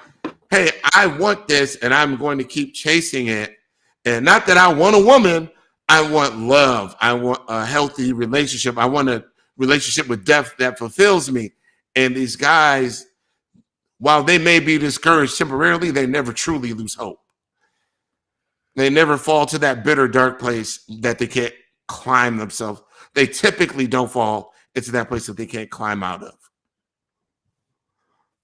hey, I want this, and I'm going to keep chasing it. And not that I want a woman. I want love. I want a healthy relationship. I want a relationship with depth that fulfills me. And these guys, while they may be discouraged temporarily, they never truly lose hope. They never fall to that bitter, dark place that they can't climb themselves. They typically don't fall into that place that they can't climb out of.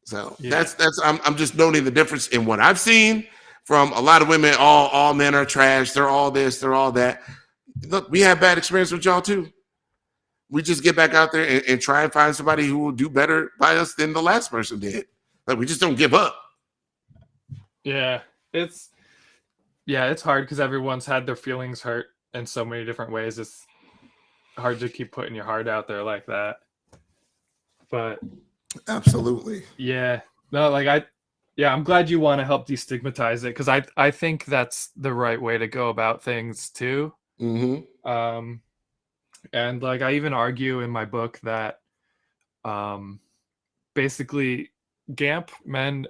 So that's I'm just noting the difference in what I've seen from a lot of women. All men are trash. They're all this. They're all that. Look, we have bad experience with y'all too. We just get back out there and try and find somebody who will do better by us than the last person did. Like we just don't give up. Yeah, it's hard because everyone's had their feelings hurt in so many different ways. It's hard to keep putting your heart out there like that. But absolutely, yeah, no, like I'm glad you want to help destigmatize it because I think that's the right way to go about things too. Mm-hmm. And like I even argue in my book that basically GAMP men,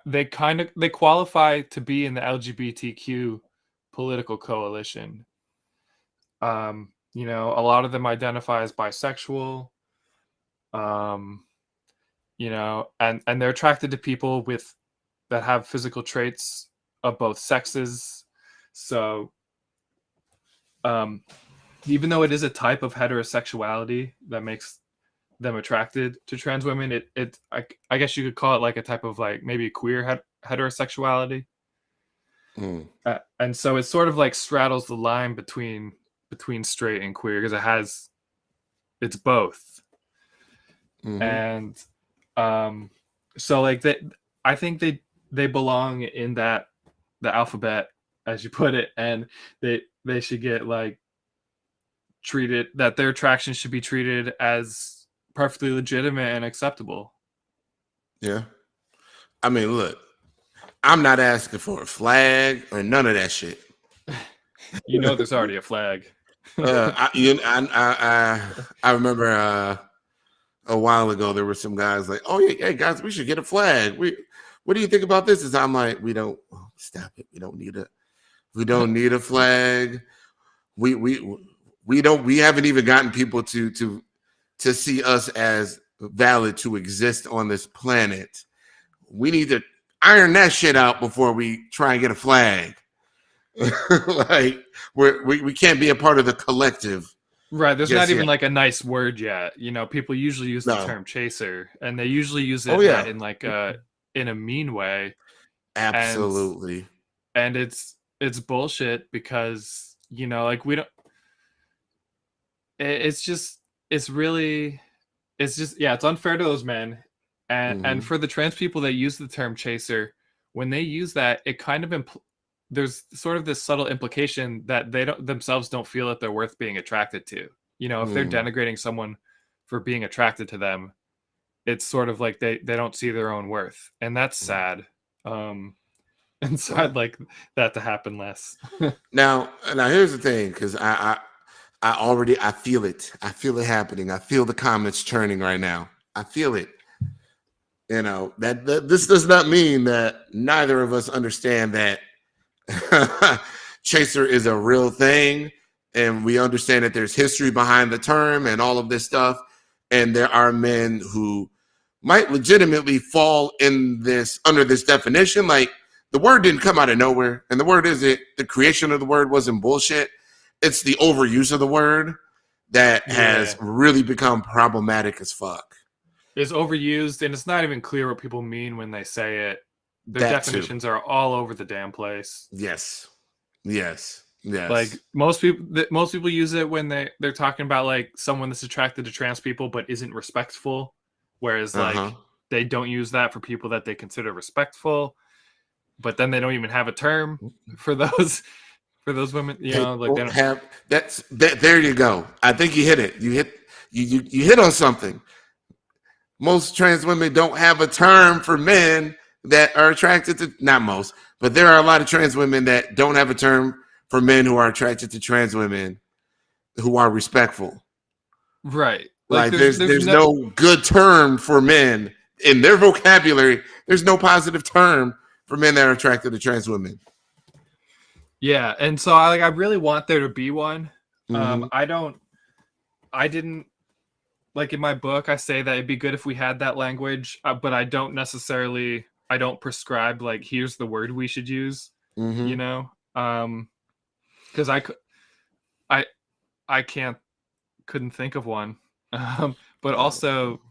they qualify to be in the LGBTQ political coalition. A lot of them identify as bisexual, and they're attracted to people that have physical traits of both sexes. So even though it is a type of heterosexuality that makes them attracted to trans women, I guess you could call it like a type of like maybe queer heterosexuality. And so it sort of like straddles the line between straight and queer because it's both. And so like I think they belong in the alphabet, as you put it, and they should get like treated, that their attraction should be treated as perfectly legitimate and acceptable. Yeah. I mean, look, I'm not asking for a flag or none of that shit. There's already a flag. I remember a while ago there were some guys like, oh yeah, hey guys, we should get a flag. What do you think about this? Is I'm like, we don't stop it. We don't need a flag. We haven't even gotten people to see us as valid to exist on this planet. We need to iron that shit out before we try and get a flag. Like we can't be a part of the collective. Right. There's not even like a nice word yet. You know, people usually use the term chaser, and they usually use it in like in a mean way. Absolutely. And it's bullshit because, you know, like we don't, it's unfair to those men. And for the trans people that use the term chaser, when they use that, it kind of there's sort of this subtle implication that they themselves don't feel that they're worth being attracted to. You know, if they're denigrating someone for being attracted to them, it's sort of like they don't see their own worth, and that's sad. And so I'd like that to happen less. Now here's the thing, because I feel it. I feel it happening. I feel the comments churning right now. I feel it. You know, that this does not mean that neither of us understand that chaser is a real thing, and we understand that there's history behind the term and all of this stuff, and there are men who might legitimately fall in this under this definition. Like, the word didn't come out of nowhere, and the creation of the word wasn't bullshit. It's the overuse of the word that has really become problematic as fuck. It's overused, and it's not even clear what people mean when they say it. Their definitions are all over the damn place. Yes. Like most people use it when they're talking about like someone that's attracted to trans people but isn't respectful, whereas like they don't use that for people that they consider respectful. But then they don't even have a term for those women. You know, like they don't have that. There you go. I think you hit it. You hit on something. Most trans women don't have a term for men that are attracted to, not most, but there are a lot of trans women that don't have a term for men who are attracted to trans women who are respectful. Right. Like there's no good term for men in their vocabulary. There's no positive term for men that are attracted to trans women. Yeah. And so I really want there to be one. I didn't, like in my book, I say that it'd be good if we had that language, but I don't prescribe like, here's the word we should use, you know? Because I couldn't think of one. But also,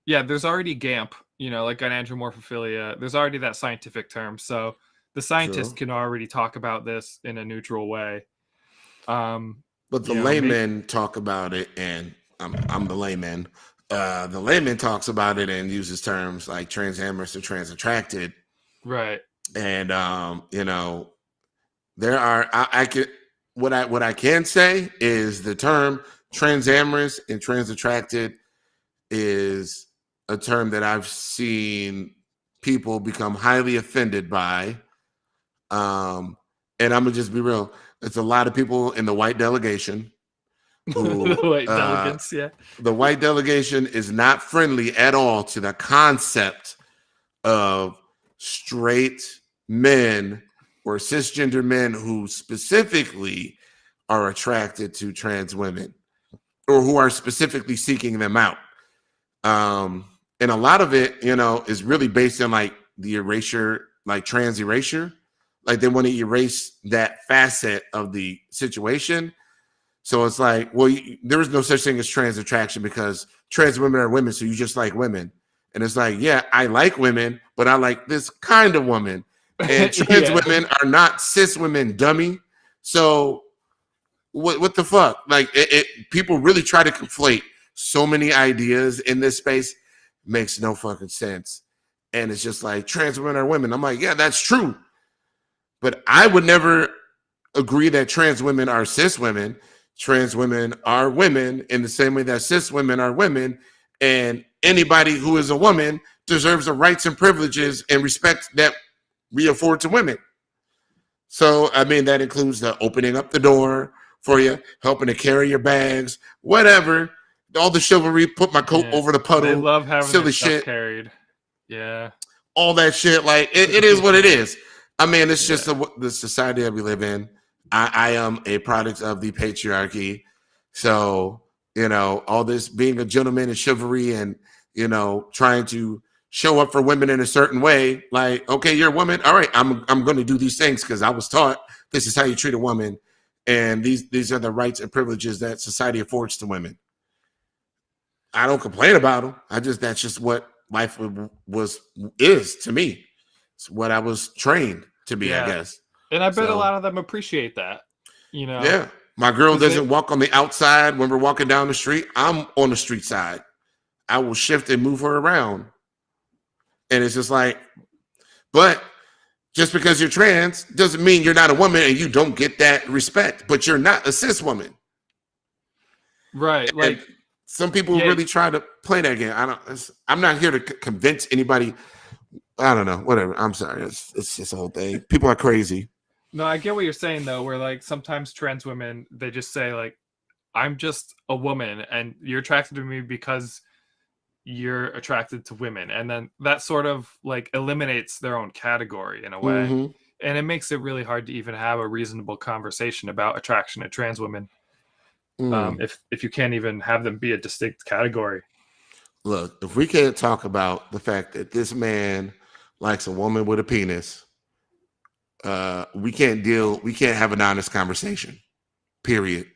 yeah, there's already GAMP, you know, like gynandromorphophilia. There's already that scientific term. So the scientists can already talk about this in a neutral way. But the laymen talk about it, and I'm the layman. The layman talks about it and uses terms like transamorous or transattracted. Right. And you know, there are what I can say is the term transamorous and transattracted is a term that I've seen people become highly offended by. And I'm gonna just be real. It's a lot of people in the white delegation. Who, the white delegates, yeah. The white delegation is not friendly at all to the concept of straight men or cisgender men who specifically are attracted to trans women or who are specifically seeking them out. And a lot of it, you know, is really based on like the erasure, like trans erasure. Like they want to erase that facet of the situation. So it's like, well, there is no such thing as trans attraction because trans women are women, so you just like women. And it's like, yeah, I like women, but I like this kind of woman. And trans women are not cis women, dummy. So what the fuck? Like, people really try to conflate so many ideas in this space. Makes no fucking sense. And it's just like, trans women are women. I'm like, yeah, that's true. But I would never agree that trans women are cis women. Trans women are women in the same way that cis women are women, and anybody who is a woman deserves the rights and privileges and respect that we afford to women. So, I mean, that includes the opening up the door for you, helping to carry your bags, whatever. All the chivalry, put my coat over the puddle. They love having silly their stuff shit carried. Yeah. All that shit. Like it is what it is. I mean, it's just the society that we live in. I am a product of the patriarchy. So, all this being a gentleman and chivalry and, trying to show up for women in a certain way. Like, okay, you're a woman. All right, I'm going to do these things because I was taught this is how you treat a woman. And these are the rights and privileges that society affords to women. I don't complain about them. That's just what life is to me. It's what I was trained to be, I guess. And I bet a lot of them appreciate that. Yeah. My girl doesn't walk on the outside when we're walking down the street. I'm on the street side. I will shift and move her around. And it's just like, but just because you're trans doesn't mean you're not a woman and you don't get that respect. But you're not a cis woman. Right. And like some people really try to play that game. I'm not here to convince anybody. I don't know. Whatever. I'm sorry. It's just a whole thing. People are crazy. No, I get what you're saying though, where like sometimes trans women, they just say like, I'm just a woman and you're attracted to me because you're attracted to women. And then that sort of like eliminates their own category in a way. Mm-hmm. And it makes it really hard to even have a reasonable conversation about attraction to trans women. If you can't even have them be a distinct category. Look, if we can't talk about the fact that this man likes a woman with a penis, we can't have an honest conversation. Period.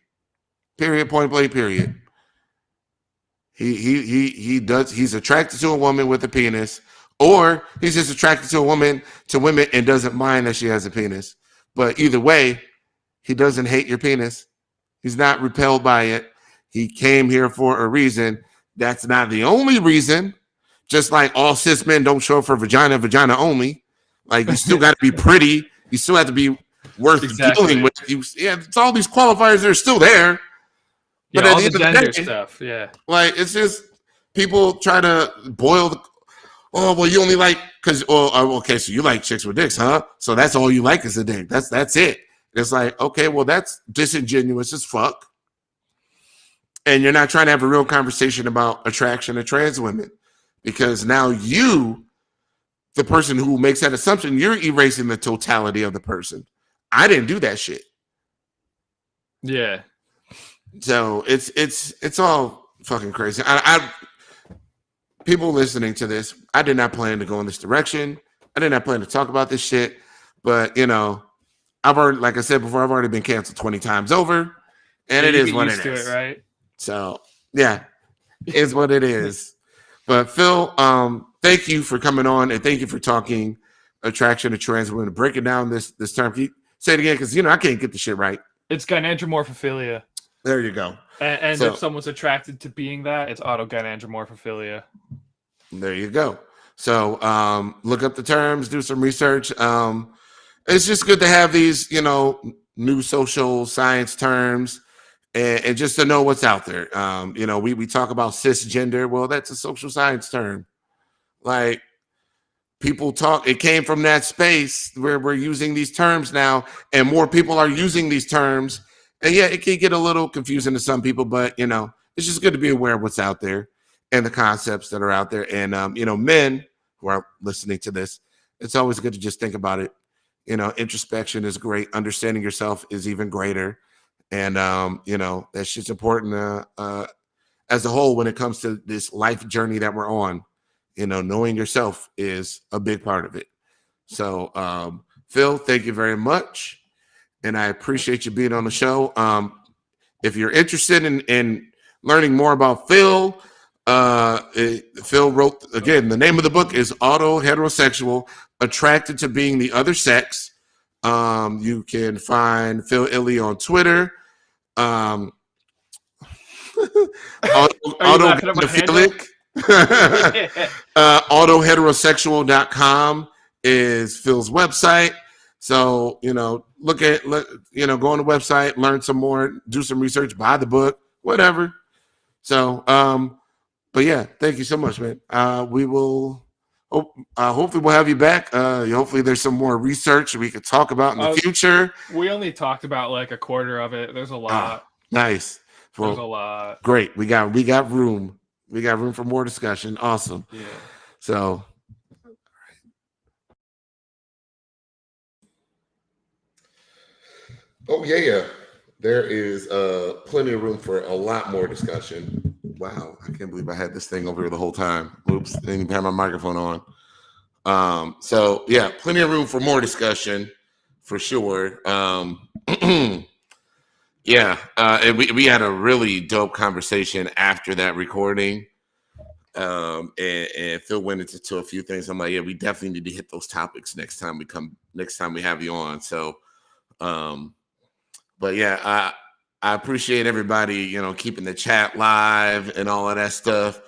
Point blank, period. He's attracted to a woman with a penis, or he's just attracted to women and doesn't mind that she has a penis. But either way, he doesn't hate your penis. He's not repelled by it. He came here for a reason. That's not the only reason. Just like all cis men don't show up for vagina only. Like you still got to be pretty. You still have to be worth dealing with. It's all these qualifiers that are still there. But at all the end of the day, stuff. Yeah. Like it's just people try to boil you only like because okay, so you like chicks with dicks, huh? So that's all you like is a dick. That's it. It's like, okay, well, that's disingenuous as fuck. And you're not trying to have a real conversation about attraction to trans women because now you, the person who makes that assumption, you're erasing the totality of the person. I didn't do that shit. Yeah. So it's all fucking crazy. People listening to this, I did not plan to go in this direction. I did not plan to talk about this shit, but I've already, like I said before, I've already been canceled 20 times over, and it is what it is. Right? So yeah, it's what it is. But Phil, thank you for coming on, and thank you for talking attraction to trans women, breaking down this term. Can you say it again? Because I can't get the shit right. It's gynandromorphophilia. There you go. And if someone's attracted to being that, it's autogynandromorphophilia. There you go. So look up the terms, do some research. It's just good to have these, new social science terms and just to know what's out there. We talk about cisgender. Well, that's a social science term. Like people talk, it came from that space where we're using these terms now and more people are using these terms. And yeah, it can get a little confusing to some people, but it's just good to be aware of what's out there and the concepts that are out there. And men who are listening to this, it's always good to just think about it. Introspection is great. Understanding yourself is even greater. And that's just important as a whole when it comes to this life journey that we're on. Knowing yourself is a big part of it. So Phil, thank you very much. And I appreciate you being on the show. If you're interested in learning more about Phil, Phil wrote, again, the name of the book is Auto-Heterosexual, Attracted to Being the Other Sex. You can find Phil Illy on Twitter. Autoheterosexual.com is Phil's website. So, go on the website, learn some more, do some research, buy the book, whatever. So, but yeah, thank you so much, man. We will hopefully we'll have you back. Hopefully there's some more research we could talk about in the future. We only talked about like a quarter of it. There's a lot. Nice. Well, there's a lot. Great. We got room. We got room for more discussion. Awesome. Yeah. So. Oh yeah. There is plenty of room for a lot more discussion. Wow, I can't believe I had this thing over here the whole time. Oops, didn't even have my microphone on. So yeah, plenty of room for more discussion for sure. Yeah, and we had a really dope conversation after that recording. And Phil went into a few things. I'm like, yeah, we definitely need to hit those topics next time we have you on. So but yeah, I appreciate everybody, keeping the chat live and all of that stuff.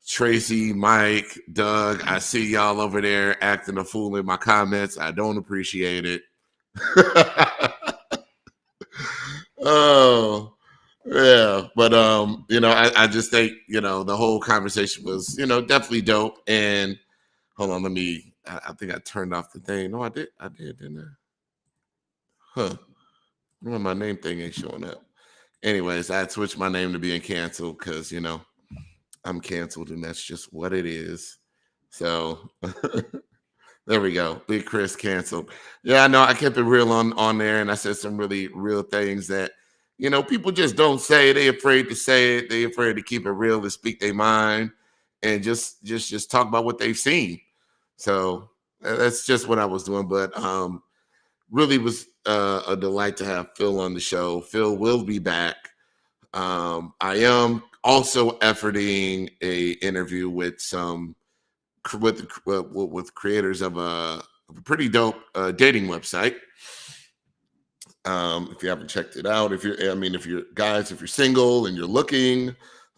Tracy, Mike, Doug, I see y'all over there acting a fool in my comments. I don't appreciate it. Oh, yeah. But, I just think, the whole conversation was, definitely dope. And hold on, I think I turned off the thing. No, I did, didn't I? Huh. Well, my name thing ain't showing up. Anyways, I had switched my name to being canceled because, I'm canceled and that's just what it is. So there we go. Big Chris canceled. Yeah, I know. I kept it real on there and I said some really real things that, people just don't say. They afraid to say it. They afraid to keep it real, to speak their mind and just talk about what they've seen. So that's just what I was doing. But really was a delight to have Phil on the show. Phil will be back. I am also efforting a interview with creators of a pretty dope dating website. If you haven't checked it out, if you're single and you're looking,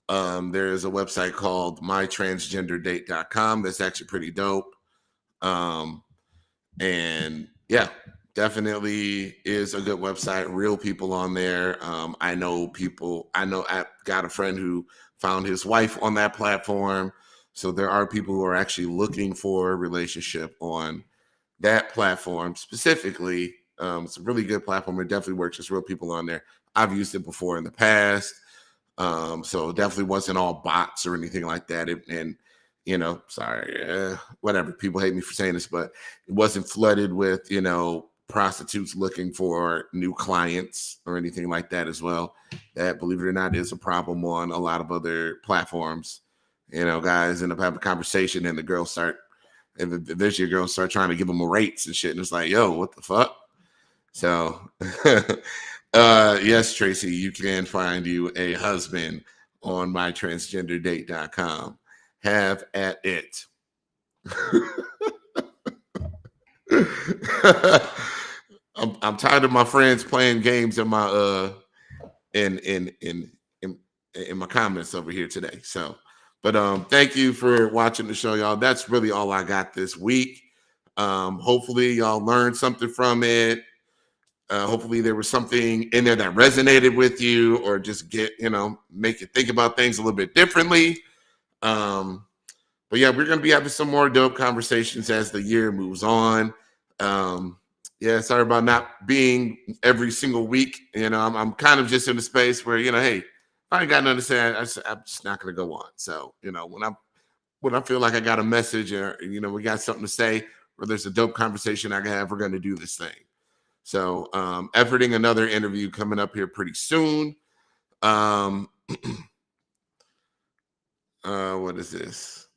there is a website called mytransgenderdate.com that's actually pretty dope. And yeah, definitely is a good website. Real people on there. I know people. I've got a friend who found his wife on that platform. So there are people who are actually looking for a relationship on that platform specifically. It's a really good platform. It definitely works. There's real people on there. I've used it before in the past. So it definitely wasn't all bots or anything like that. Whatever. People hate me for saying this, but it wasn't flooded with, prostitutes looking for new clients or anything like that as well. That, believe it or not, is a problem on a lot of other platforms. Guys end up having a conversation and the girls start trying to give them rates and shit. And it's like, yo, what the fuck? So, yes, Tracy, you can find you a husband on mytransgenderdate.com. Have at it. I'm tired of my friends playing games in my in my comments over here today. So, but thank you for watching the show, y'all. That's really all I got this week. Hopefully y'all learned something from it. Hopefully there was something in there that resonated with you or just make you think about things a little bit differently. But yeah, we're going to be having some more dope conversations as the year moves on. Yeah, sorry about not being every single week. I'm kind of just in a space where, hey, I ain't got nothing to say. I'm just not going to go on. So, when I feel like I got a message or, we got something to say or there's a dope conversation I can have, we're going to do this thing. So, efforting another interview coming up here pretty soon. What is this?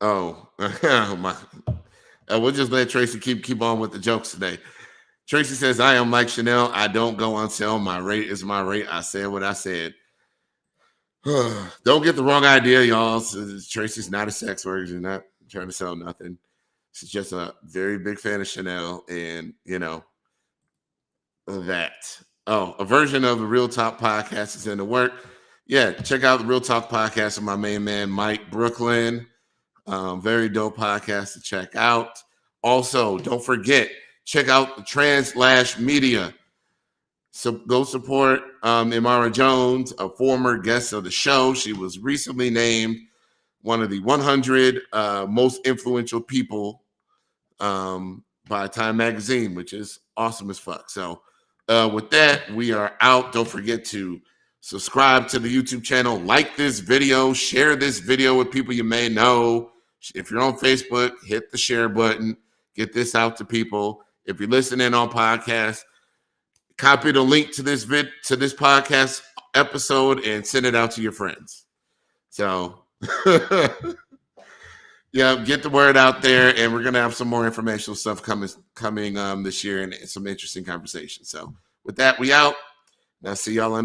Oh, we'll just let Tracy keep on with the jokes today. Tracy says, I am like Chanel. I don't go on sale. My rate is my rate. I said what I said. Don't get the wrong idea, y'all. Tracy's not a sex worker. She's not trying to sell nothing. She's just a very big fan of Chanel and, that. Oh, a version of the Real Talk podcast is in the work. Yeah, check out the Real Talk podcast with my main man, Mike Brooklyn. Very dope podcast to check out. Also, don't forget, check out the Trans Media. So go support Amara Jones, a former guest of the show. She was recently named one of the 100 most influential people by Time Magazine, which is awesome as fuck. So with that, we are out. Don't forget to subscribe to the YouTube channel, like this video, share this video with people you may know. If you're on Facebook, hit the share button, get this out to people. If you're listening on podcast, copy the link to this podcast episode and send it out to your friends. So yeah, get the word out there, and we're gonna have some more informational stuff coming this year and some interesting conversations. So with that, we out. Now see y'all on